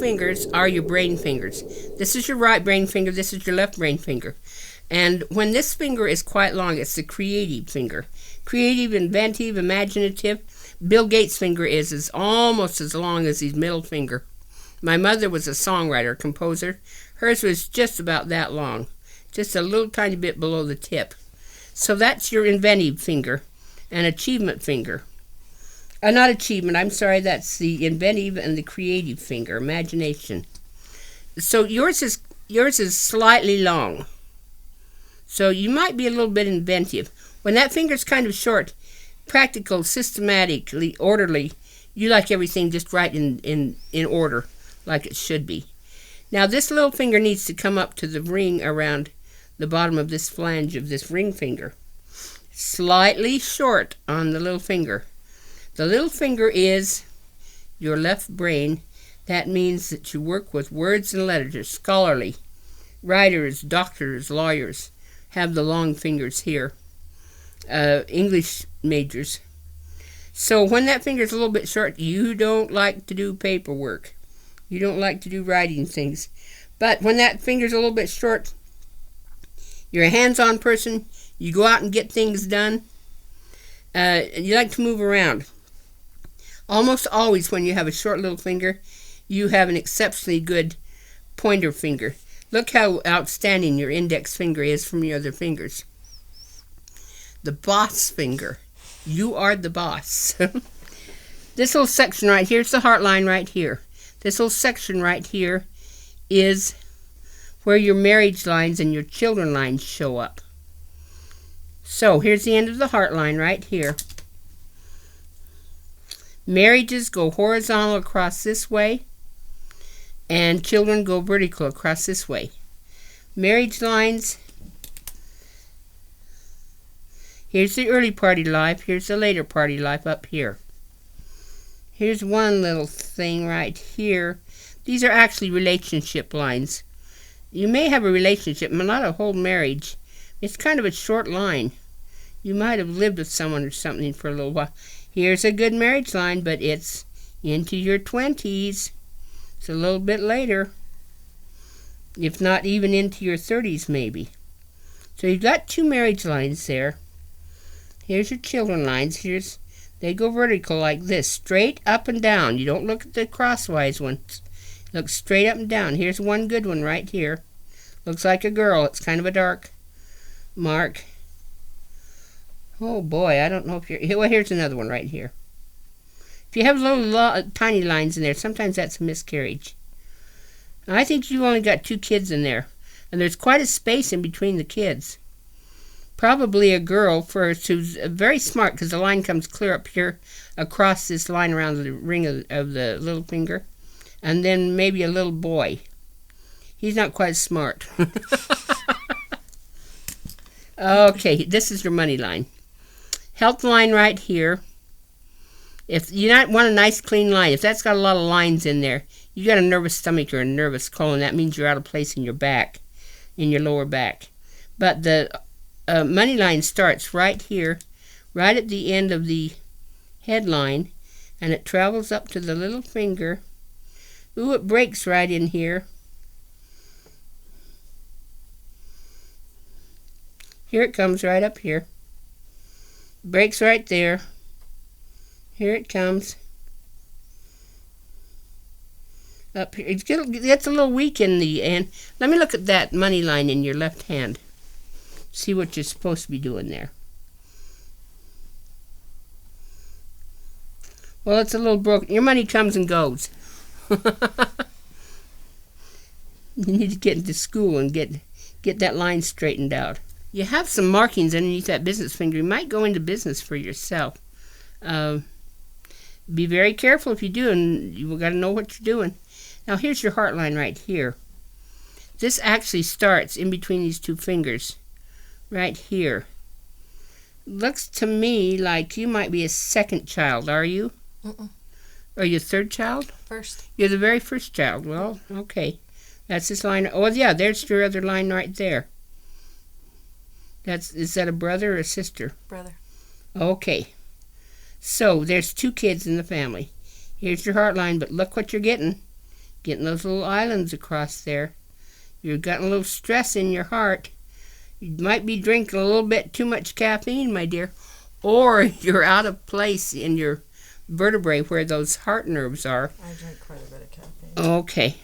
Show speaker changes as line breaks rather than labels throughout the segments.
fingers are your brain fingers. This is your right brain finger, this is your left brain finger. And when this finger is quite long, it's the creative finger. Creative, inventive, imaginative. Bill Gates' finger is almost as long as his middle finger. My mother was a songwriter, composer. Hers was just about that long, just a little tiny bit below the tip. So that's your inventive finger and achievement finger. Not achievement, I'm sorry, that's the inventive and the creative finger, imagination. So yours is slightly long. So you might be a little bit inventive. When that finger's kind of short, practical, systematically, orderly, you like everything just right in order, like it should be. Now this little finger needs to come up to the ring around the bottom of this flange of this ring finger. Slightly short on the little finger. The little finger is your left brain. That means that you work with words and letters, scholarly. Writers, doctors, lawyers have the long fingers here. English majors. So when that finger's a little bit short, you don't like to do paperwork. You don't like to do writing things. But when that finger's a little bit short, you're a hands-on person. You go out and get things done. You like to move around. Almost always when you have a short little finger, you have an exceptionally good pointer finger. Look how outstanding your index finger is from your other fingers. The boss finger. You are the boss. This little section right here is the heart line right here. This little section right here is where your marriage lines and your children lines show up. So here's the end of the heart line right here. Marriages go horizontal across this way, and children go vertical across this way. Marriage lines, here's the early party life, here's the later party life up here. Here's one little thing right here. These are actually relationship lines. You may have a relationship, but not a whole marriage. It's kind of a short line. You might have lived with someone or something for a little while. Here's a good marriage line, but it's into your 20s. It's a little bit later, if not even into your 30s maybe. So you've got two marriage lines there. Here's your children lines. They go vertical like this, straight up and down. You don't look at the crosswise ones. Look straight up and down. Here's one good one right here. Looks like a girl. It's kind of a dark mark. Oh boy, I don't know if you're... Well, here's another one right here. If you have little tiny lines in there, sometimes that's a miscarriage. I think you've only got 2 kids in there, and there's quite a space in between the kids. Probably a girl first who's very smart, because the line comes clear up here across this line around the ring of the little finger, and then maybe a little boy. He's not quite as smart. Okay, this is your money line. Health line right here. If you not want a nice clean line, if that's got a lot of lines in there, you got a nervous stomach or a nervous colon. That means you're out of place in your back, in your lower back. But the money line starts right here, right at the end of the headline, and it travels up to the little finger. Ooh, it breaks right in here. Here it comes right up here. Breaks right there. Here it comes. Up here. It's a little weak in the end. Let me look at that money line in your left hand. See what you're supposed to be doing there. Well, it's a little broken. Your money comes and goes. You need to get into school and get that line straightened out. You have some markings underneath that business finger. You might go into business for yourself. Be very careful if you do, and you've got to know what you're doing. Now here's your heart line right here. This actually starts in between these 2 fingers, right here. Looks to me like you might be a second child, are you? Are you a third child?
First.
You're the very first child. Well, okay. That's this line. Oh, yeah, there's your other line right there. Is that a brother or a sister?
Brother.
Okay. So there's 2 kids in the family. Here's your heart line, but look what you're getting. Getting those little islands across there. You've got a little stress in your heart. You might be drinking a little bit too much caffeine, my dear, or you're out of place in your vertebrae where those heart nerves are.
I drink quite a bit of caffeine.
Okay.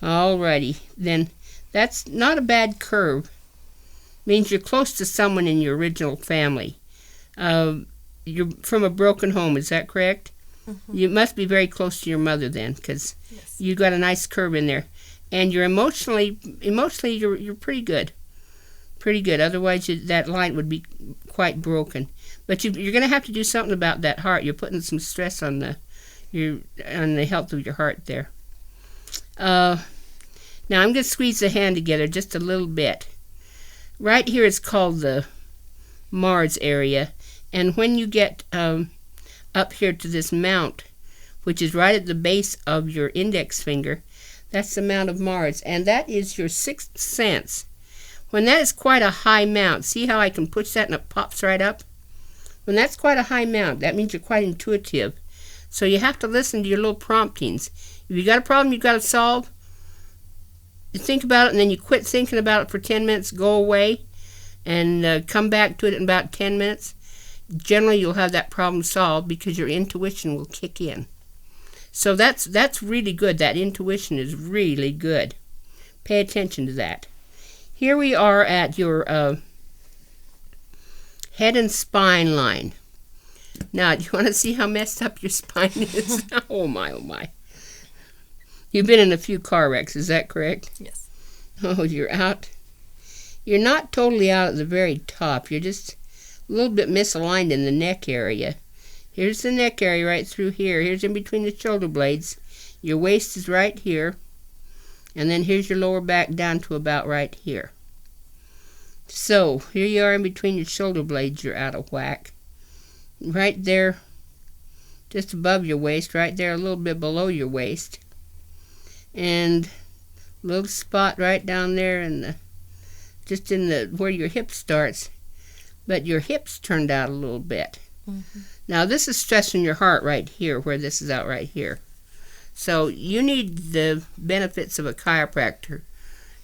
Alrighty. Then that's not a bad curve. Means you're close to someone in your original family. You're from a broken home, is that correct?
Mm-hmm.
You must be very close to your mother then, because
yes.
You got a nice curve in there. And you're emotionally you're pretty good. Pretty good. Otherwise, that line would be quite broken. But you're going to have to do something about that heart. You're putting some stress on the health of your heart there. Now I'm going to squeeze the hand together just a little bit. Right here is called the Mars area. And when you get up here to this mount, which is right at the base of your index finger, that's the mount of Mars. And that is your sixth sense. When that is quite a high mount, see how I can push that and it pops right up? When that's quite a high mount, that means you're quite intuitive. So you have to listen to your little promptings. If you got a problem you've got to solve, you think about it and then you quit thinking about it for 10 minutes, go away, and come back to it in about 10 minutes. Generally, you'll have that problem solved because your intuition will kick in. So that's really good. That intuition is really good. Pay attention to that. Here we are at your head and spine line. Now, do you want to see how messed up your spine is? Oh my, oh my. You've been in a few car wrecks, is that correct?
Yes.
Oh, you're out. You're not totally out at the very top. You're just a little bit misaligned in the neck area. Here's the neck area right through here. Here's in between the shoulder blades. Your waist is right here. And then here's your lower back down to about right here. So, here you are in between your shoulder blades. You're out of whack. Right there, just above your waist. Right there, a little bit below your waist. And a little spot right down there just in the where your hip starts. But your hips turned out a little bit.
Mm-hmm.
Now, this is stressing your heart right here, where this is out right here. So you need the benefits of a chiropractor,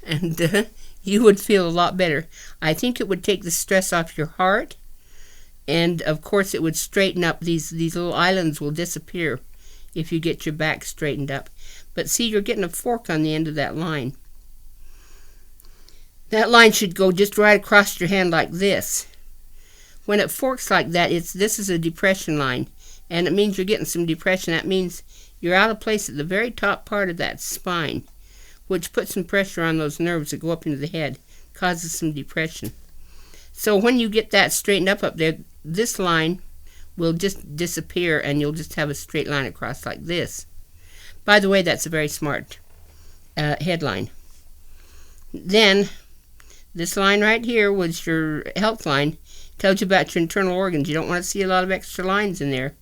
and you would feel a lot better. I think it would take the stress off your heart, and of course it would straighten up. These little islands will disappear if you get your back straightened up. But see, you're getting a fork on the end of that line. That line should go just right across your hand like this. When it forks like that, this is a depression line, and it means you're getting some depression. That means you're out of place at the very top part of that spine, which puts some pressure on those nerves that go up into the head, causes some depression. So when you get that straightened up there, this line will just disappear, and you'll just have a straight line across like this. By the way, that's a very smart headline. Then, this line right here was your health line. Tells you about your internal organs. You don't want to see a lot of extra lines in there.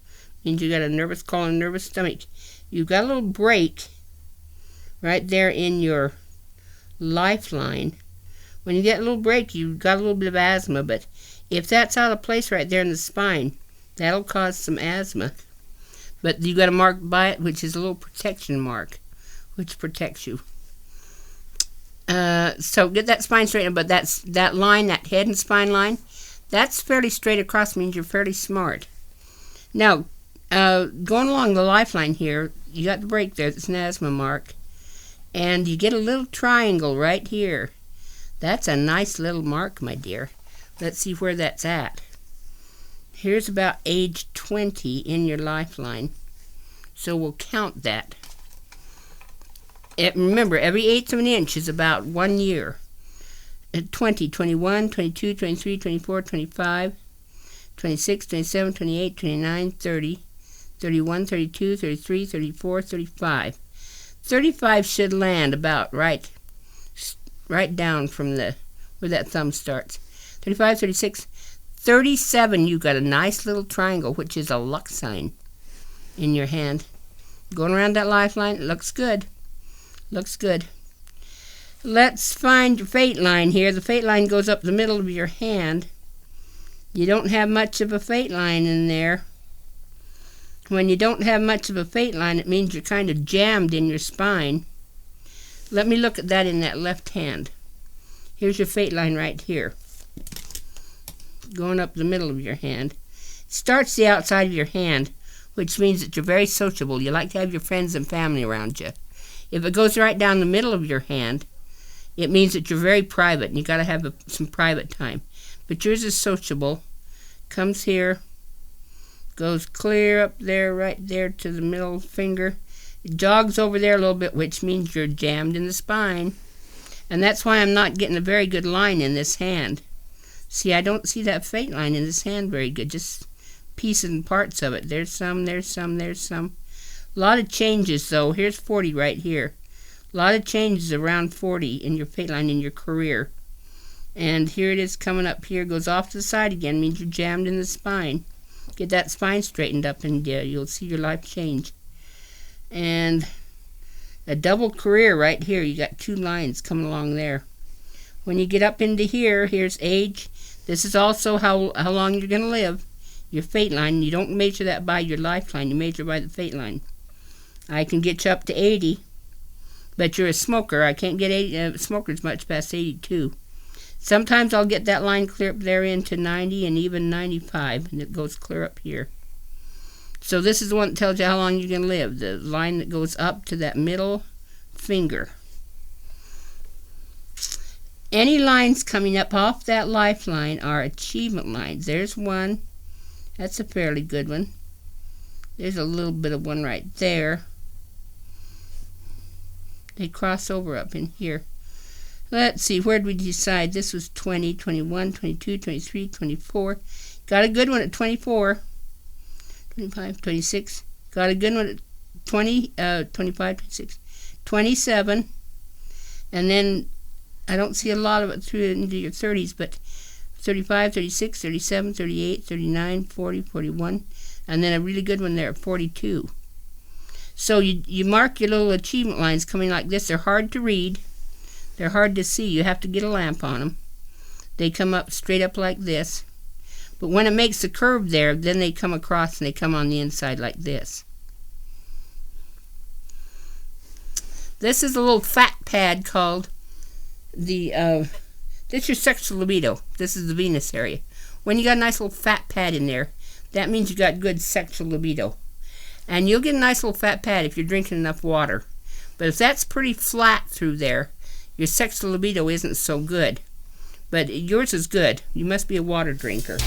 Means you got a nervous colon, nervous stomach. You've got a little break right there in your lifeline. When you get a little break, you've got a little bit of asthma. But if that's out of place right there in the spine, that'll cause some asthma. But you got a mark by it, which is a little protection mark, which protects you. So get that spine straightened. But that line, that head and spine line, that's fairly straight across, means you're fairly smart. Now, going along the lifeline here, you got the break there. It's an asthma mark. And you get a little triangle right here. That's a nice little mark, my dear. Let's see where that's at. Here's about age 20 in your lifeline. So we'll count that. Remember, every eighth of an inch is about 1 year. 20, 21, 22, 23, 24, 25, 26, 27, 28, 29, 30, 31, 32, 33, 34, 35. 35 should land about right down from where that thumb starts. 35, 36, 37, you got a nice little triangle, which is a luck sign in your hand. Going around that lifeline, it looks good. Looks good. Let's find your fate line here. The fate line goes up the middle of your hand. You don't have much of a fate line in there. When you don't have much of a fate line, it means you're kind of jammed in your spine. Let me look at that in that left hand. Here's your fate line right here, going up the middle of your hand. It starts the outside of your hand, which means that you're very sociable. You like to have your friends and family around you. If it goes right down the middle of your hand, it means that you're very private and you got to have some private time. But yours is sociable. Comes here, goes clear up there, right there to the middle finger. It jogs over there a little bit, which means you're jammed in the spine. And that's why I'm not getting a very good line in this hand. See, I don't see that fate line in this hand very good, just pieces and parts of it. There's some, there's some, there's some. A lot of changes, though. Here's 40 right here. A lot of changes around 40 in your fate line in your career. And here it is coming up here, goes off to the side again, means you're jammed in the spine. Get that spine straightened up and you'll see your life change. And a double career right here. You got 2 lines coming along there. When you get up into here, here's age. This is also how long you're going to live. Your fate line. You don't measure that by your lifeline. You measure by the fate line. I can get you up to 80, but you're a smoker. I can't get smokers much past 82. Sometimes I'll get that line clear up there into 90 and even 95, and it goes clear up here. So this is the one that tells you how long you're going to live, the line that goes up to that middle finger. Any lines coming up off that lifeline are achievement lines. There's one. That's a fairly good one. There's a little bit of one right there. They cross over up in here. Let's see, where did we decide? This was 20, 21, 22, 23, 24. Got a good one at 24. 25, 26. Got a good one at 25, 26. 27. And then I don't see a lot of it through into your 30s, but 35, 36, 37, 38, 39, 40, 41. And then a really good one there at 42. So you mark your little achievement lines coming like this. They're hard to read. They're hard to see. You have to get a lamp on them. They come up straight up like this. But when it makes a curve there, then they come across and they come on the inside like this. This is a little fat pad called the, this is your sexual libido. This is the Venus area. When you got a nice little fat pad in there, that means you got good sexual libido. And you'll get a nice little fat pad if you're drinking enough water. But if that's pretty flat through there, your sexual libido isn't so good. But yours is good. You must be a water drinker.